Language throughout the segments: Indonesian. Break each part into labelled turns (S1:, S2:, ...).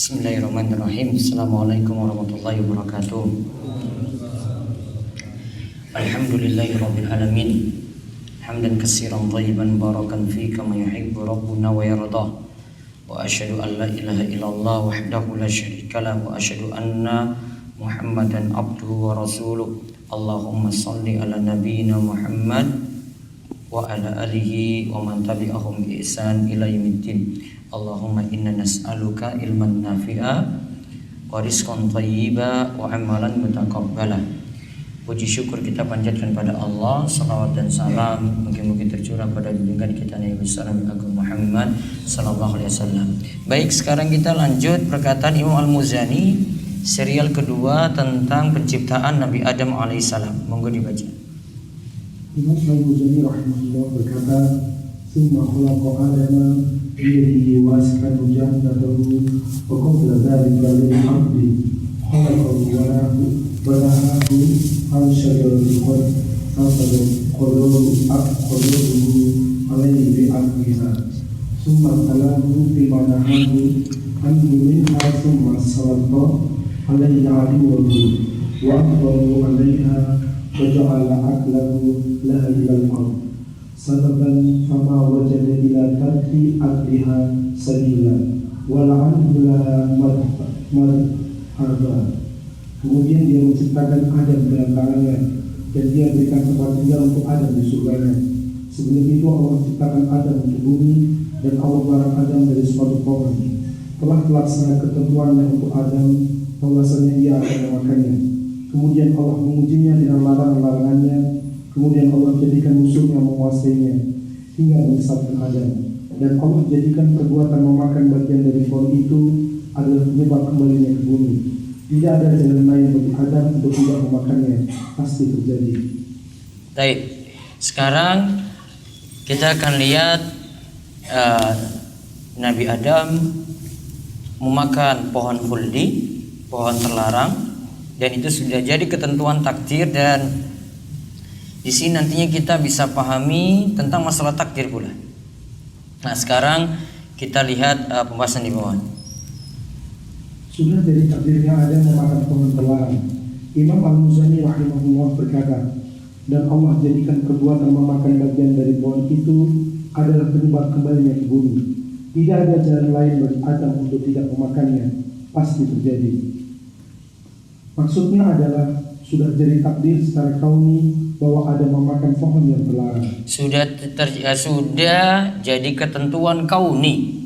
S1: Bismillahirrahmanirrahim. Assalamualaikum warahmatullahi wabarakatuh. Alhamdulillahirabbil alamin. Hamdan katsiran thayyiban barakan fi kama yuhibbu rabbuna wa yarda. Wa asyhadu an la ilaha illallah wahdahu la syarika lah wa asyhadu anna Muhammadan abduhu wa rasuluh. Allahumma shalli ala nabiyyina Muhammad wa ala alihi wa man tabi'ahum bi ihsan ila yaumiddin. Allahumma inna nas'aluka ilman nafi'a wa rizqan thayyiba wa amalan mutaqabbala. Puji syukur kita panjatkan pada Allah, salawat dan salam mungkin tercurah pada junjungan kita Nabi besar Agung Muhammad sallallahu alaihi wasallam. Baik, sekarang kita lanjut perkataan Imam Al-Muzani serial kedua tentang penciptaan Nabi Adam alaihissalam. Monggo dibaca.
S2: Imam Al-Muzani rahimahullah berkata, "Summa khalaqa Adama biyadihi wa askana jannatahu wa qabla dhalika lil 'abdi khalaqahu wa nahahu an syajaratil khuldi qadaruhu alaihi bi aqliha summa talamu bima nahahu an minha summa salata alaihi aduwwahu wa aqbalu alaiha wa ja'ala aqlahu laha ilal ard sababan fama wajada ila tarki akliha sabila wala'anhu laha marhaba." Kemudian dia menciptakan Adam dengan tangannya dan dia berikan tempat tinggal untuk Adam di surganya. Sebelum itu Allah menciptakan Adam untuk bumi dan Allah melarang Adam dari suatu pohon. Telah terlaksana ketentuannya untuk Adam bahwasanya ia akan memakannya. Kemudian Allah mengujinya dengan larangan-larangannya. Kemudian Allah jadikan musuhnya menguasainya hingga menyesatkan Adam. Dan Allah jadikan perbuatan memakan bagian dari pohon itu adalah penyebab kembalinya ke bumi. Tidak ada jalan lain bagi Adam untuk tidak memakannya, pasti terjadi.
S1: Baik, sekarang kita akan lihat Nabi Adam memakan pohon khuldi, pohon terlarang, dan itu sudah jadi ketentuan takdir. Dan di sini nantinya kita bisa pahami tentang masalah takdir pula. Nah, sekarang kita lihat pembahasan di bawah.
S2: Sudah jadi takdirnya Adam memakan pohon terlarang. Imam Al-Muzani rahimahullah berkata, dan Allah jadikan perbuatan memakan bagian dari pohon itu adalah penyebab kembalinya ke bumi. Tidak ada jalan lain bagi Adam untuk tidak memakannya, pasti terjadi. Maksudnya adalah sudah jadi takdir secara kauni bahwa Adam memakan pohon yang terlarang. Sudah
S1: jadi ketentuan kauni,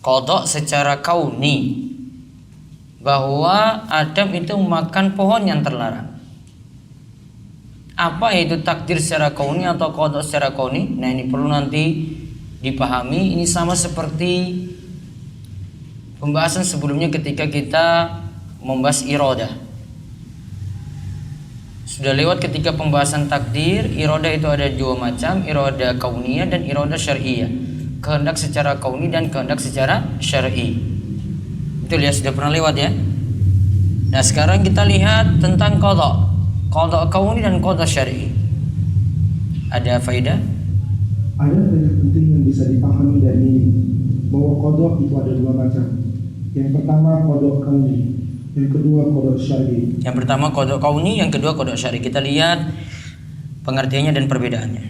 S1: qada secara kauni, bahwa Adam itu memakan pohon yang terlarang. Apa itu takdir secara kauni atau qada secara kauni? Nah, ini perlu nanti dipahami. Ini sama seperti pembahasan sebelumnya ketika kita membahas iradah. Sudah lewat ketika pembahasan takdir. Iradah itu ada dua macam, iradah kauniyah dan iradah syar'iyah. Kehendak secara kauni dan kehendak secara syar'i. Betul ya, sudah pernah lewat ya. Nah, sekarang kita lihat tentang qada kauni dan qada syar'i. Ada faedah?
S2: Ada banyak penting yang bisa dipahami dari ini, bahwa qada itu ada dua macam. Yang pertama qada kauni, yang kedua qada syar'i.
S1: Yang pertama qada kauni, yang kedua qada syar'i. Kita lihat pengertiannya dan perbedaannya.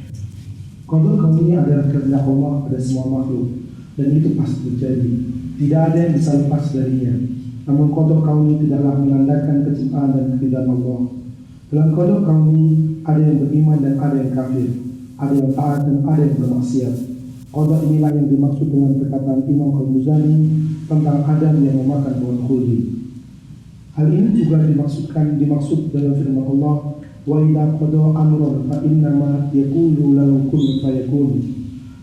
S2: Qada kauni adalah kehendak Allah pada semua makhluk, dan itu pasti terjadi. Tidak ada yang bisa lepas darinya. Namun qada kauni tidaklah menandakan kecintaan dan keridhaan Allah. Dalam qada kauni ada yang beriman dan ada yang kafir, ada yang taat dan ada yang bermaksiat. Qada inilah yang dimaksud dengan perkataan Imam Al-Muzani tentang Adam yang memakan pohon khuldi. Hal ini juga dimaksud dalam firman Allah, "Wa idza qada amran fa innama yaqulu lahu kun fayakun."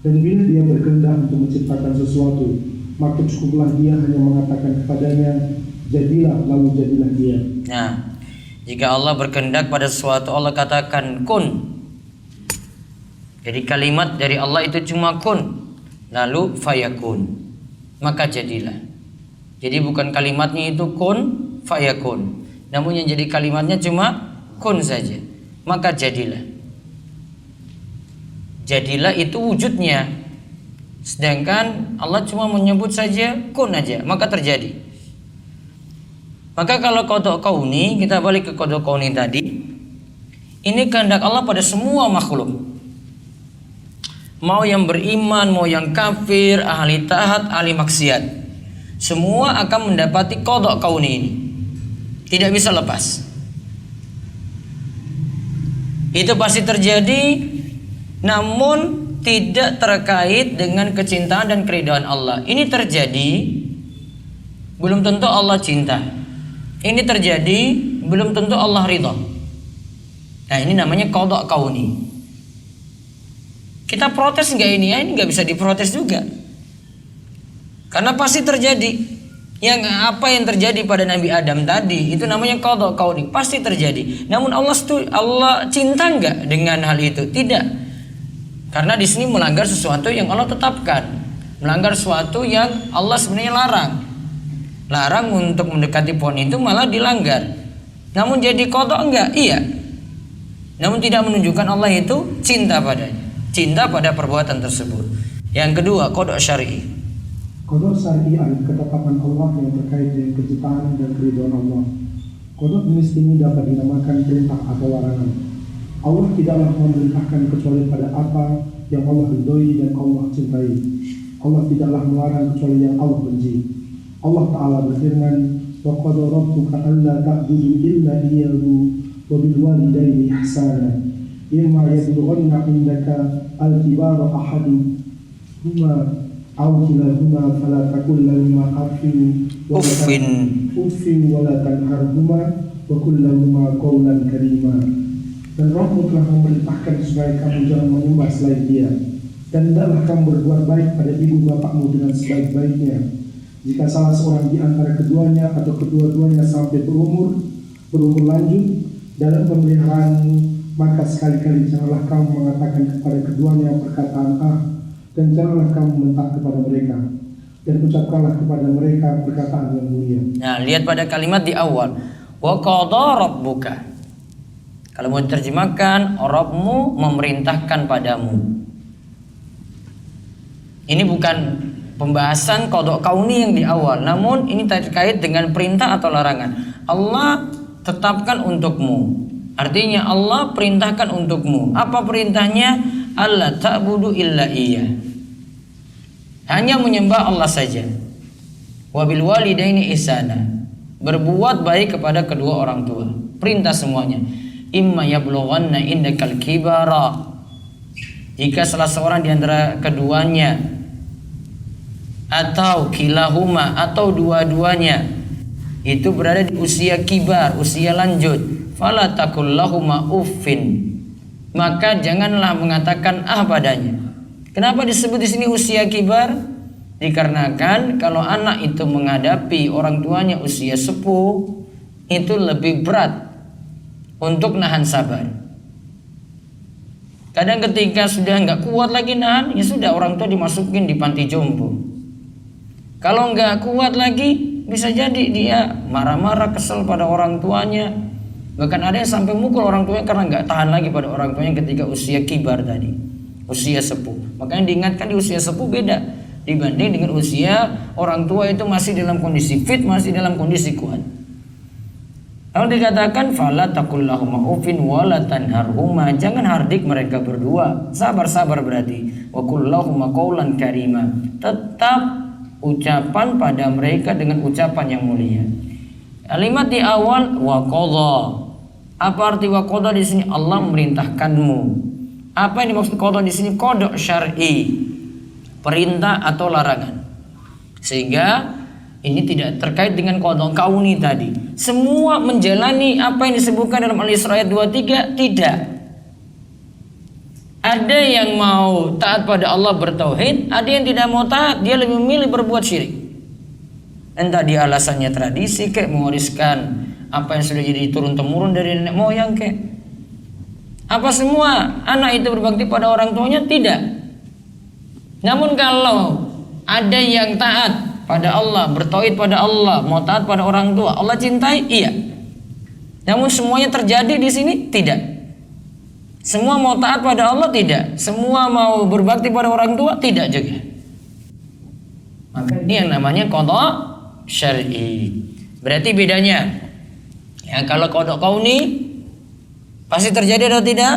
S2: Dan bila dia berkehendak untuk menciptakan sesuatu, maka cukuplah dia hanya mengatakan kepadanya, jadilah, lalu jadilah dia.
S1: Nah, jika Allah berkehendak pada sesuatu, Allah katakan kun. Jadi kalimat dari Allah itu cuma kun, lalu fayakun, maka jadilah. Jadi bukan kalimatnya itu kun fayakun, namun yang jadi kalimatnya cuma kun saja, maka jadilah. Jadilah itu wujudnya. Sedangkan Allah cuma menyebut saja kun aja, maka terjadi. Maka kalau qada kauni, kita balik ke qada kauni tadi, ini kehendak Allah pada semua makhluk. Mau yang beriman, mau yang kafir, ahli taat, ahli maksiat, semua akan mendapati qada kauni ini. Tidak bisa lepas. Itu pasti terjadi, namun tidak terkait dengan kecintaan dan keridhaan Allah. Ini terjadi, belum tentu Allah cinta. Ini terjadi, belum tentu Allah ridha. Nah, ini namanya qada kauni. Kita protes nggak ini? Ya, ini nggak bisa diprotes juga, karena pasti terjadi. Yang apa yang terjadi pada Nabi Adam tadi itu namanya qada kauni, pasti terjadi. Namun Allah cinta nggak dengan hal itu? Tidak. Karena di sini melanggar sesuatu yang Allah tetapkan, melanggar sesuatu yang Allah sebenarnya larang. Larang untuk mendekati pohon itu malah dilanggar. Namun jadi qada enggak? Iya. Namun tidak menunjukkan Allah itu cinta padanya, cinta pada perbuatan tersebut. Yang kedua, qada syar'i.
S2: Qada syar'i adalah ketetapan Allah yang terkait dengan kecintaan dan keridhaan Allah. Qada jenis ini dapat dinamakan perintah atau larangan. Allah tidaklah memerintahkan kecuali pada apa yang Allah ridhoi dan Allah cintai. Allah tidaklah melarang kecuali yang Allah benci. Allah Ta'ala berfirman, wa qada rabbuka alla ta'budu illa iyyahu wa bil walidayni ihsana. Imma yablughanna indaka al-kibara ahaduhuma aw kilahuma fala taqul lahumā uffin wa la tanharhumā wa qul lahumā qawlan karīmā. Dan Rabbmu telah memerintahkan supaya kamu jangan menyembah selain Dia, dan hendaklah kamu berbuat baik pada ibu bapakmu dengan sebaik-baiknya. Jika salah seorang di antara keduanya atau kedua-duanya sampai berumur lanjut dalam pemeliharaanmu, maka sekali-kali janganlah kamu mengatakan kepada keduanya perkataan dan janganlah kamu membentak kepada mereka, dan ucapkanlah kepada mereka perkataan yang mulia.
S1: Nah, lihat pada kalimat di awal, wa qada rabbuka. Kalau mau diterjemahkan, Rabbmu memerintahkan padamu. Ini bukan pembahasan qada kauni yang di awal, namun ini terkait dengan perintah atau larangan. Allah tetapkan untukmu. Artinya Allah perintahkan untukmu. Apa perintahnya? Alla ta'budu illa iya. Hanya menyembah Allah saja. Wa bil walidaini ihsana. Berbuat baik kepada kedua orang tua. Perintah semuanya. Imma yablughanna indakal kibara. Jika salah seorang di antara keduanya atau kilahuma atau dua-duanya itu berada di usia kibar, usia lanjut, fala taqul lahumā uffin. Maka janganlah mengatakan padanya. Kenapa disebut di sini usia kibar? Dikarenakan kalau anak itu menghadapi orang tuanya usia sepuh, itu lebih berat untuk nahan sabar. Kadang ketika sudah nggak kuat lagi nahan, ya sudah orang tua dimasukin di panti jompo. Kalau nggak kuat lagi, bisa jadi dia marah-marah, kesel pada orang tuanya. Bahkan ada yang sampai mukul orang tuanya karena nggak tahan lagi pada orang tuanya ketika usia kibar tadi, usia sepuh. Makanya diingatkan di usia sepuh beda dibanding dengan usia orang tua itu masih dalam kondisi fit, masih dalam kondisi kuat. Lalu dikatakan fala taqul lahumā uffin wa la tanharhumā. Jangan hardik mereka berdua. Sabar-sabar berarti. Wa qul lahumā qawlan karīmā. Tetap ucapan pada mereka dengan ucapan yang mulia. Kalimat di awal wa qadha. Apa arti wa qadha di sini? Allah memerintahkanmu. Apa yang dimaksud qadha di sini? Qadha syar'i. Perintah atau larangan. Sehingga ini tidak terkait dengan qadha kauni tadi. Semua menjalani apa yang disebutkan dalam Al-Isra ayat 23, tidak. Ada yang mau taat pada Allah bertauhid, ada yang tidak mau taat, dia lebih memilih berbuat syirik. Entah dia alasannya tradisi kayak mewariskan apa yang sudah jadi turun-temurun dari nenek moyang kayak. Apa semua anak itu berbakti pada orang tuanya? Tidak. Namun kalau ada yang taat pada Allah, bertauhid pada Allah, mau taat pada orang tua, Allah cintai, iya. Namun semuanya terjadi di sini? Tidak. Semua mau taat pada Allah? Tidak. Semua mau berbakti pada orang tua? Tidak juga. Maka ini yang namanya qada syar'i. Berarti bedanya, ya kalau qada kauni pasti terjadi atau tidak?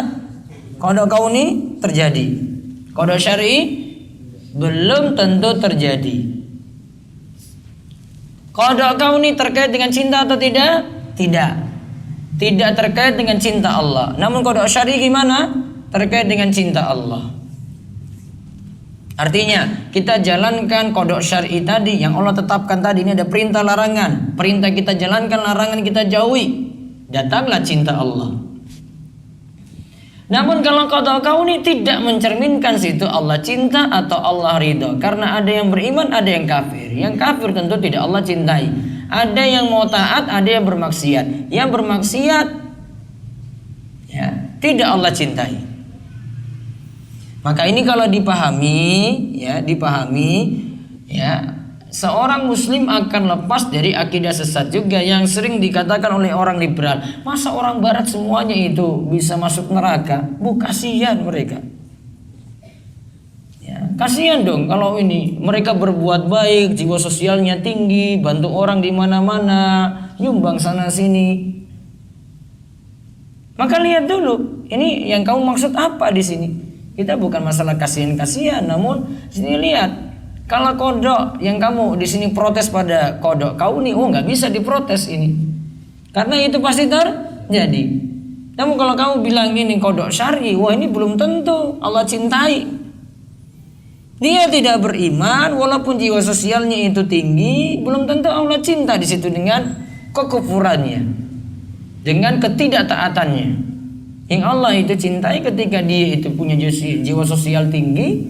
S1: Qada kauni terjadi. Qada syar'i belum tentu terjadi. Qada kauni terkait dengan cinta atau tidak? Tidak. Tidak terkait dengan cinta Allah. Namun qada syar'i gimana? Terkait dengan cinta Allah. Artinya kita jalankan qada syar'i tadi yang Allah tetapkan tadi, ini ada perintah larangan. Perintah kita jalankan, larangan kita jauhi. Datanglah cinta Allah. Namun kalau qada kauni tidak mencerminkan situ Allah cinta atau Allah ridho. Karena ada yang beriman, ada yang kafir. Yang kafir tentu tidak Allah cintai. Ada yang mau taat, ada yang bermaksiat. Yang bermaksiat ya, tidak Allah cintai. Maka ini kalau dipahami, seorang muslim akan lepas dari akidah sesat juga yang sering dikatakan oleh orang liberal. Masa orang barat semuanya itu bisa masuk neraka? Kasihan mereka. Ya, kasihan dong kalau ini mereka berbuat baik, jiwa sosialnya tinggi, bantu orang di mana-mana, nyumbang sana sini. Maka lihat dulu, ini yang kamu maksud apa di sini? Kita bukan masalah kasihan-kasihan, namun sini lihat, kalau kodok yang kamu di sini protes pada kodok kauni, nggak bisa diprotes ini, karena itu pasti terjadi. Namun kalau kamu bilang ini kodok syar'i, ini belum tentu Allah cintai. Dia tidak beriman, walaupun jiwa sosialnya itu tinggi, belum tentu Allah cinta di situ dengan kekufurannya, dengan ketidaktaatannya. Yang Allah itu cintai ketika dia itu punya jiwa sosial tinggi,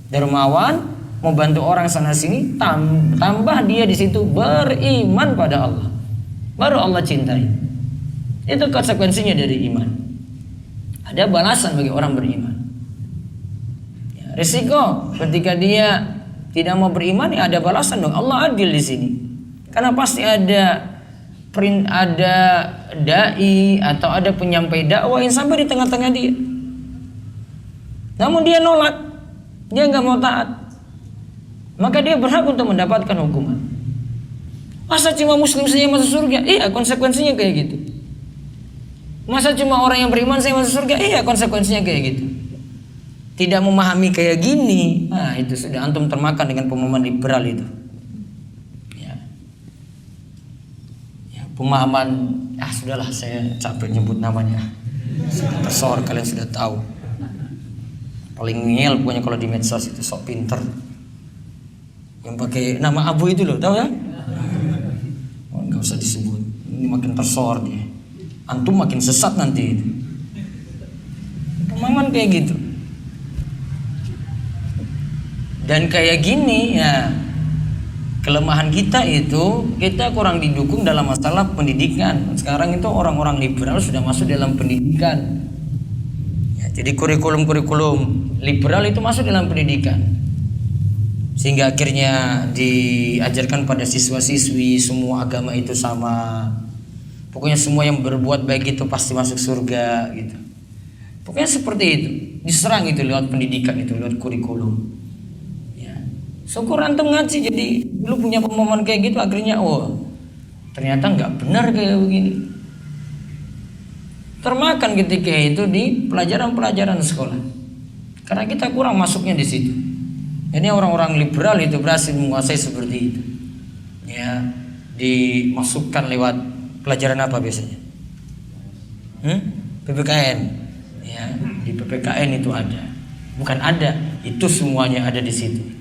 S1: dermawan, mau bantu orang sana sini, tambah dia di situ beriman pada Allah, baru Allah cintai. Itu konsekuensinya dari iman. Ada balasan bagi orang beriman. Ya, risiko ketika dia tidak mau beriman, ya ada balasan dong. Allah adil di sini, karena pasti ada dai atau ada penyampai dakwah yang sampai di tengah-tengah dia. Namun dia nolak, dia nggak mau taat, maka dia berhak untuk mendapatkan hukuman. Masa cuma muslim saja masuk surga? Iya, konsekuensinya kayak gitu. Masa cuma orang yang beriman saja masuk surga? Iya, konsekuensinya kayak gitu. Tidak memahami kayak gini, itu sudah antum termakan dengan pemahaman liberal itu. Pemahaman, sudahlah, saya capek nyebut namanya. Profesor, kalian sudah tahu. Paling ngel pokoknya kalau di medsos itu, sok pinter. Yang pakai nama Abu itu loh, tahu ya? Nggak usah disebut. Ini makin tersor dia. Antum makin sesat nanti itu. Pemahaman kayak gitu. Dan kayak gini ya. Kelemahan kita itu, kita kurang didukung dalam masalah pendidikan. Sekarang itu orang-orang liberal sudah masuk dalam pendidikan. Ya, jadi kurikulum-kurikulum liberal itu masuk dalam pendidikan. Sehingga akhirnya diajarkan pada siswa-siswi semua agama itu sama. Pokoknya semua yang berbuat baik itu pasti masuk surga gitu. Pokoknya seperti itu. Diserang itu lewat pendidikan itu, lewat kurikulum. Syukur antum ngaji jadi lu punya pemahaman kayak gitu, akhirnya ternyata nggak benar kayak begini. Termakan ketika itu di pelajaran-pelajaran sekolah, karena kita kurang masuknya di situ. Jadi orang-orang liberal itu berhasil menguasai seperti itu. Ya, dimasukkan lewat pelajaran apa biasanya? PPKN. Ya, di PPKN itu ada. Bukan ada, itu semuanya ada di situ.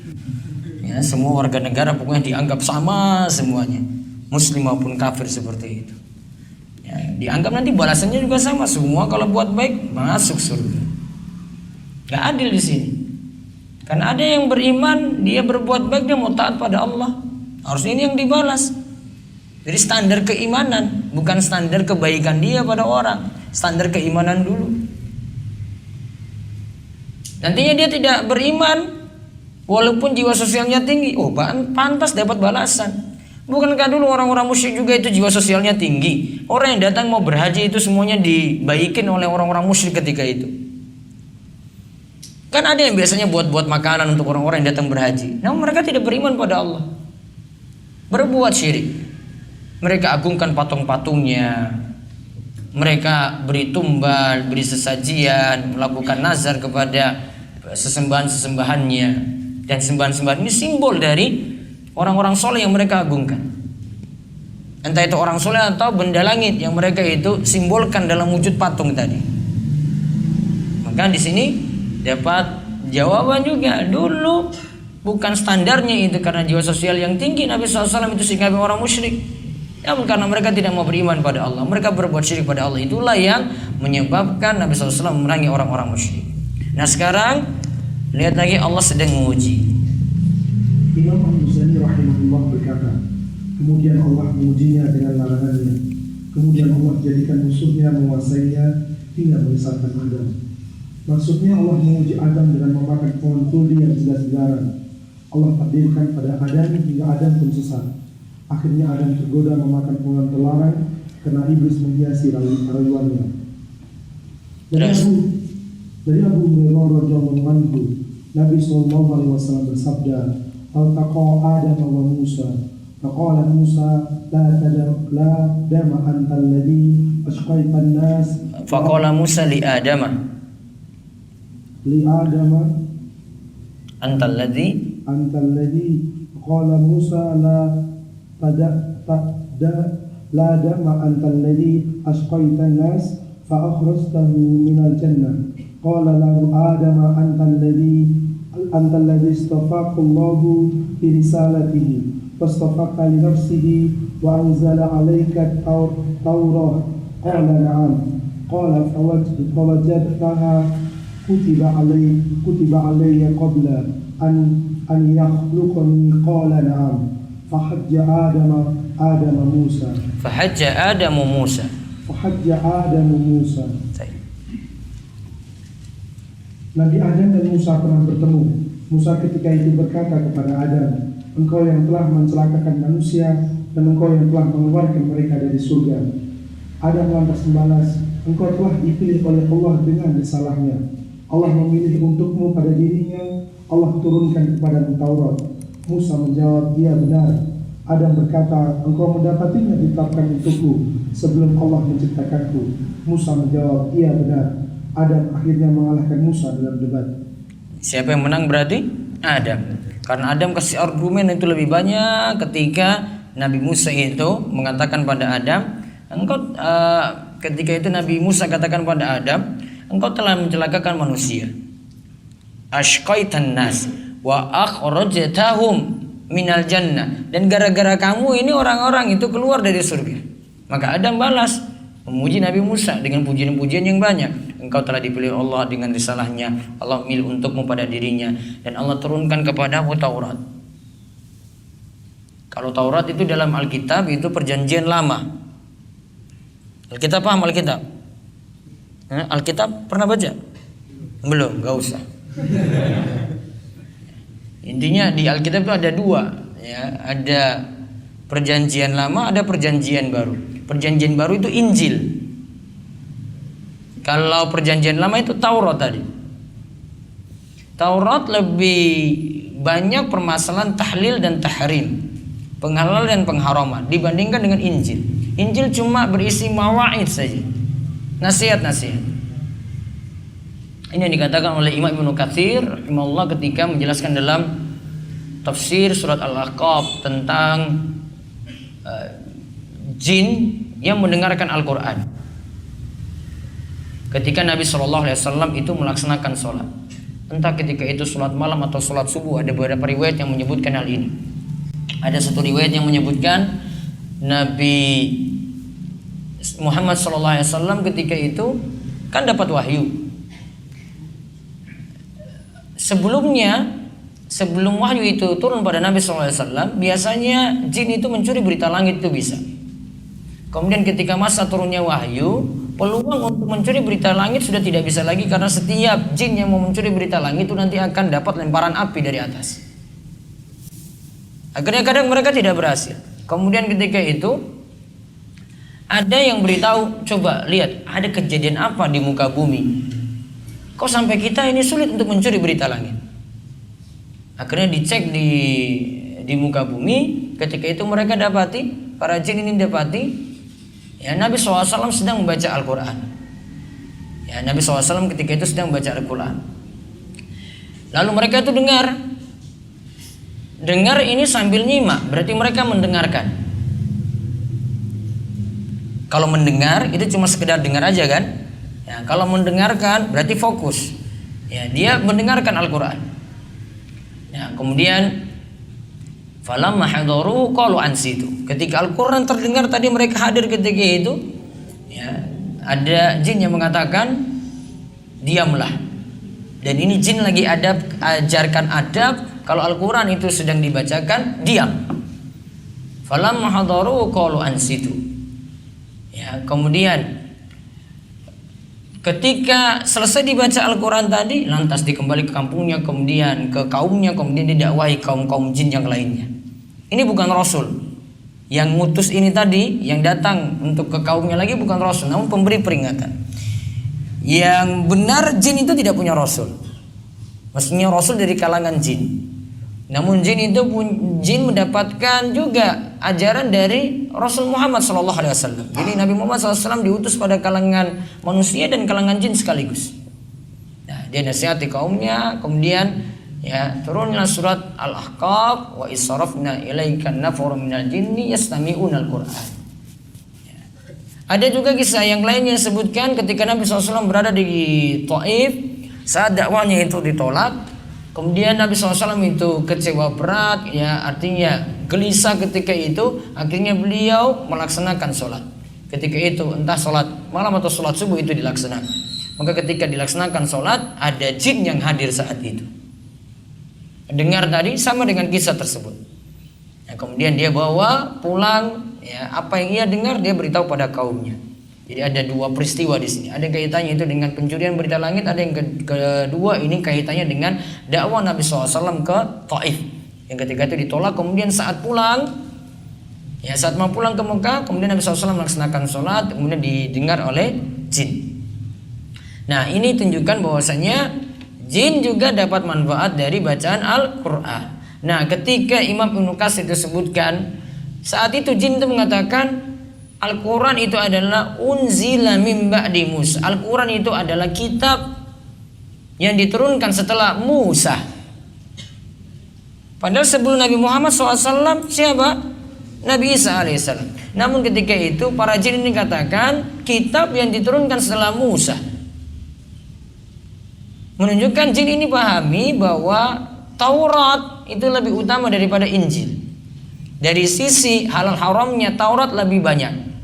S1: Ya, semua warga negara pokoknya dianggap sama semuanya, muslim maupun kafir seperti itu. Ya, dianggap nanti balasannya juga sama, semua kalau buat baik masuk surga. Gak adil di sini. Karena ada yang beriman, dia berbuat baik, dia mau taat pada Allah, harusnya ini yang dibalas. Jadi standar keimanan, bukan standar kebaikan dia pada orang, standar keimanan dulu. Nantinya dia tidak beriman, walaupun jiwa sosialnya tinggi, pantas dapat balasan. Bukankah dulu orang-orang musyrik juga itu jiwa sosialnya tinggi? Orang yang datang mau berhaji itu semuanya dibaikin oleh orang-orang musyrik ketika itu. Kan ada yang biasanya buat makanan untuk orang-orang yang datang berhaji. Namun mereka tidak beriman pada Allah. Berbuat syirik. Mereka agungkan patung-patungnya. Mereka beri tumbal, beri sesajian, melakukan nazar kepada sesembahan-sesembahannya. Dan sembahan-sembahan ini simbol dari orang-orang soleh yang mereka agungkan. Entah itu orang soleh atau benda langit yang mereka itu simbolkan dalam wujud patung tadi. Maka di sini dapat jawaban juga. Dulu bukan standarnya itu karena jiwa sosial yang tinggi Nabi SAW itu sikapi orang musyrik. Namun karena mereka tidak mau beriman pada Allah, mereka berbuat syirik pada Allah. Itulah yang menyebabkan Nabi SAW memerangi orang-orang musyrik. Nah sekarang lihat lagi Allah sedang menguji.
S2: Imam Al-Muzani rahimahullah berkata, kemudian Allah mengujinya dengan larangannya. Kemudian Allah jadikan musuhnya menguasainya hingga menyesatkan Adam. Maksudnya Allah menguji Adam dengan memakan pohon kuldi yang jelas dilarang. Allah takdirkan pada Adam hingga Adam pun sesat. Akhirnya Adam tergoda memakan pohon terlarang karena iblis menghiasi rayuannya. Dari Abu Hurairah radhiyallahu anhu, Nabi sallallahu alaihi wasallam bersabda, "Altaqa Adam wa Musa, faqala Musa la dama anta alladhi ashqaita an-nas."
S1: Faqala Musa li Adam anta alladhi qala Musa la dama anta alladhi ashqaita an-nas fa akhrajtahu min al-jannah. Qala lahu Adam anta alladhi istafaka Allahu bi risalatihi fastafaka li nafsihi wa anzala 'alayka at-taurah. Qala na'am. Qala fawajadtaha kutiba alayya qabla an yakhluqani. Qala na'am. Fahajja Adam Musa. Nabi Adam dan Musa pernah bertemu. Musa ketika itu berkata kepada Adam, "Engkau yang telah mencelakakan manusia dan engkau yang telah mengeluarkan mereka dari surga." Adam lantas membalas, "Engkau telah dipilih oleh Allah dengan risalahnya. Allah memilih untukmu pada dirinya. Allah turunkan kepadamu Taurat." Musa menjawab, "Iya benar." Adam berkata, "Engkau mendapatinya ditetapkan untukku sebelum Allah menciptakanku." Musa menjawab, "Iya benar." Adam akhirnya mengalahkan Musa dalam debat. Siapa yang menang berarti? Adam. Karena Adam kasih argumen itu lebih banyak ketika Nabi Musa itu mengatakan pada Adam, ketika itu Nabi Musa katakan pada Adam, "Engkau telah mencelakakan manusia. Ashqaitan nas wa akhrajtahum minal jannah." Dan gara-gara kamu ini orang-orang itu keluar dari surga. Maka Adam balas memuji Nabi Musa dengan pujian-pujian yang banyak. Engkau telah dipilih Allah dengan risalahnya. Allah milih untukmu pada dirinya. Dan Allah turunkan kepadamu Taurat. Kalau Taurat itu dalam Alkitab itu perjanjian lama. Alkitab paham Alkitab? Alkitab pernah baca? Belum, gak usah. Intinya di Alkitab itu ada dua, ya, ada perjanjian lama, ada perjanjian baru. Perjanjian baru itu Injil. Kalau perjanjian lama itu Taurat tadi. Taurat lebih banyak permasalahan tahlil dan tahrim, penghalal dan pengharaman dibandingkan dengan Injil. Injil cuma berisi mawaid saja, nasihat-nasihat. Ini yang dikatakan oleh Imam Ibnu Katsir rahimahullah ketika menjelaskan dalam tafsir surat Al-Ahqaf tentang jin yang mendengarkan Al-Quran. Ketika Nabi SAW itu melaksanakan sholat, entah ketika itu sholat malam atau sholat subuh, ada beberapa riwayat yang menyebutkan hal ini. Ada satu riwayat yang menyebutkan Nabi Muhammad SAW ketika itu kan dapat wahyu. Sebelum wahyu itu turun pada Nabi SAW, biasanya jin itu mencuri berita langit itu bisa. Kemudian ketika masa turunnya wahyu, peluang untuk mencuri berita langit sudah tidak bisa lagi, karena setiap jin yang mau mencuri berita langit itu nanti akan dapat lemparan api dari atas. Akhirnya kadang mereka tidak berhasil. Kemudian ketika itu ada yang beritahu, coba lihat ada kejadian apa di muka bumi. kok sampai kita ini sulit untuk mencuri berita langit. Akhirnya dicek di muka bumi. Ketika itu mereka dapati, para jin ini dapati, ya Nabi SAW sedang membaca Al-Quran. Ya, Nabi SAW ketika itu sedang membaca Al-Quran. Lalu mereka itu dengar ini sambil nyimak, berarti mereka mendengarkan. Kalau mendengar itu cuma sekedar dengar aja kan? Ya, kalau mendengarkan berarti fokus. Ya, dia mendengarkan Al-Quran. Ya, kemudian falamma hadaru qalu ansitu. Ketika Al-Quran terdengar tadi mereka hadir ketika itu, ya, ada jin yang mengatakan diamlah. Dan ini jin lagi ajarkan adab. Kalau Al-Quran itu sedang dibacakan, diam. Falamma hadaru qalu ansitu. Ya, kemudian ketika selesai dibaca Al-Quran tadi, lantas dikembali ke kampungnya, kemudian ke kaumnya, kemudian didakwahi kaum-kaum jin yang lainnya. Ini bukan Rasul. Yang ngutus ini tadi, yang datang untuk ke kaumnya lagi bukan Rasul, namun pemberi peringatan. Yang benar jin itu tidak punya Rasul. Maksudnya Rasul dari kalangan jin. Namun jin mendapatkan juga ajaran dari Rasul Muhammad SAW. Jadi Nabi Muhammad SAW diutus pada kalangan manusia dan kalangan jin sekaligus. Nah, dia nasihati kaumnya, kemudian ya turunlah surat Al-Ahqaf, wa isarafna ilaika nafarum minal jinni yastami'unal Qur'an. Ya. Ada juga kisah yang lainnya yang disebutkan ketika Nabi SAW berada di Taif saat dakwahnya itu ditolak. Kemudian Nabi SAW itu kecewa berat, ya artinya gelisah ketika itu. Akhirnya beliau melaksanakan sholat. Ketika itu entah sholat malam atau sholat subuh itu dilaksanakan. Maka ketika dilaksanakan sholat, ada jin yang hadir saat itu. Dengar tadi sama dengan kisah tersebut. Ya, kemudian dia bawa pulang, ya apa yang ia dengar dia beritahu pada kaumnya. Jadi ada dua peristiwa di sini. Ada kaitannya itu dengan pencurian berita langit. Ada yang kedua ini kaitannya dengan dakwah Nabi SAW ke Taif. Yang ketika itu ditolak. Kemudian saat pulang, ya saat mau pulang ke Mekah, kemudian Nabi SAW melaksanakan sholat, kemudian didengar oleh jin. Nah ini tunjukkan bahwasanya jin juga dapat manfaat dari bacaan Al-Quran. Nah ketika Imam Ibnu Katsir disebutkan, saat itu jin itu mengatakan Al-Quran itu adalah unzila min ba'di Musa. Al-Quran itu adalah kitab yang diturunkan setelah Musa. Padahal sebelum Nabi Muhammad SAW siapa? Nabi Isa alaihissalam. Namun ketika itu para jin ini katakan kitab yang diturunkan setelah Musa. Menunjukkan jin ini pahami bahwa Taurat itu lebih utama daripada Injil. Dari sisi halal haramnya Taurat lebih banyak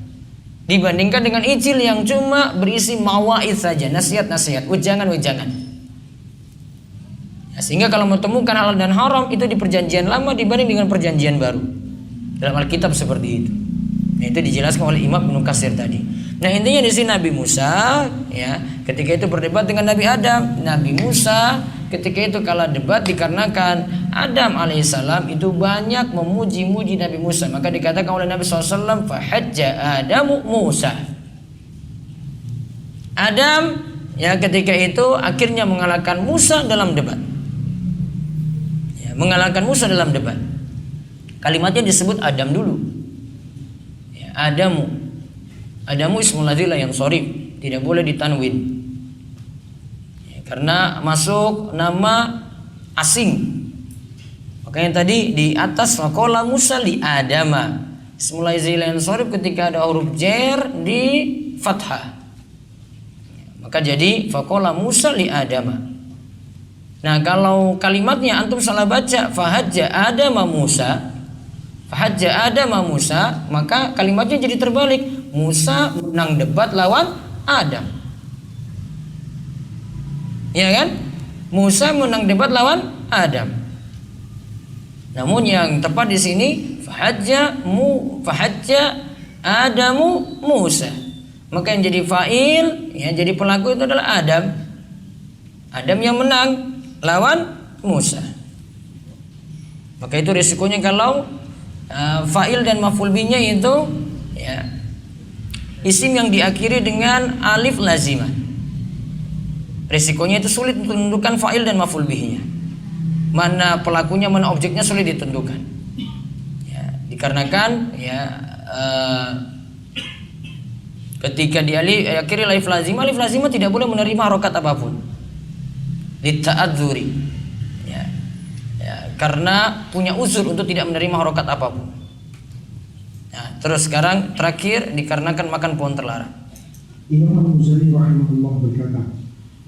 S1: dibandingkan dengan Injil yang cuma berisi mawaid saja, nasihat-nasihat, wejangan-wejangan. Ya, sehingga kalau menemukan halal dan haram itu di perjanjian lama dibanding dengan perjanjian baru. Dalam Alkitab seperti itu. Nah, itu dijelaskan oleh Imam Ibnu Katsir tadi. Nah, intinya di sini Nabi Musa ya, ketika itu berdebat dengan Nabi Adam. Nabi Musa ketika itu kalah debat dikarenakan Adam alaihissalam itu banyak memuji-muji Nabi Musa. Maka dikatakan oleh Nabi SAW, fahajja Adamu Musa. Adam ya ketika itu akhirnya mengalahkan Musa dalam debat. Ya, mengalahkan Musa dalam debat. Kalimatnya disebut Adam dulu. Ya, Adamu ismul ladzi la yansharif, tidak boleh ditanwin. Ya, karena masuk nama asing. Makanya tadi di atas faqala Musa li Adama. Ismul ladzi la yansharif ketika ada huruf jar di fathah. Ya, maka jadi faqala Musa li Adama. Nah, kalau kalimatnya antum salah baca fahajja Adama Musa, fahajja Adama Musa, maka kalimatnya jadi terbalik. Musa menang debat lawan Adam. Ya kan? Musa menang debat lawan Adam. Namun yang tepat di sini fahajja Adamu Musa. Maka yang jadi fa'il, ya jadi pelaku itu adalah Adam. Adam yang menang lawan Musa. Maka itu risikonya kalau fa'il dan maf'ul bihi-nya itu ya isim yang diakhiri dengan alif lazimah. Resikonya itu sulit untuk menentukan fa'il dan maf'ul bihnya. Mana pelakunya, mana objeknya sulit ditentukan. Ya, dikarenakan ya ketika diakhiri alif lazimah tidak boleh menerima harokat apapun. Lita'adzuri. Karena punya uzur untuk tidak menerima harokat apapun. Nah, terus sekarang terakhir dikarenakan makan pohon terlarang.
S2: Imam Al-Muzani rahimahullah berkata,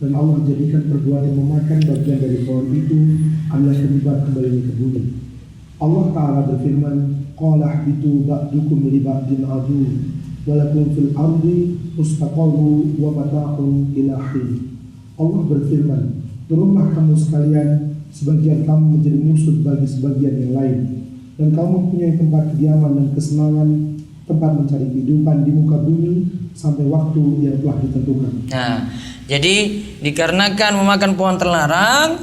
S2: dan Allah jadikan perbuatan memakan bagian dari pohon itu adalah penyebab kembalinya ke bumi. Allah Ta'ala berfirman, qala itu ba'dukum li ba'din adu walakum fil ardi mustaqarru wa mata'un ila hin. Allah berfirman, turunlah kamu sekalian, sebagian kamu menjadi musuh bagi sebagian yang lain, dan kamu mempunyai tempat kediaman dan kesenangan, tempat mencari kehidupan di muka bumi sampai waktu yang telah ditentukan.
S1: Nah, jadi dikarenakan memakan pohon terlarang,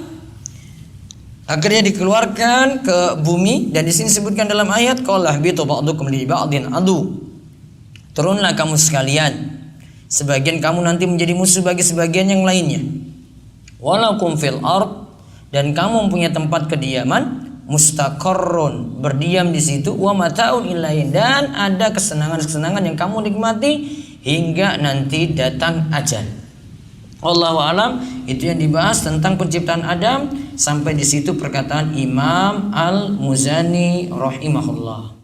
S1: akhirnya dikeluarkan ke bumi, dan di sini disebutkan dalam ayat qala bitu ba'dukum li ba'din adu. Turunlah kamu sekalian, sebagian kamu nanti menjadi musuh bagi sebagian yang lainnya. Walakum fil ard, dan kamu mempunyai tempat kediaman, mustaqarrun, berdiam di situ, wa mata'un ilahin, dan ada kesenangan-kesenangan yang kamu nikmati hingga nanti datang ajal. Wallahu alam, itu yang dibahas tentang penciptaan Adam. Sampai di situ perkataan Imam Al-Muzani rahimahullah.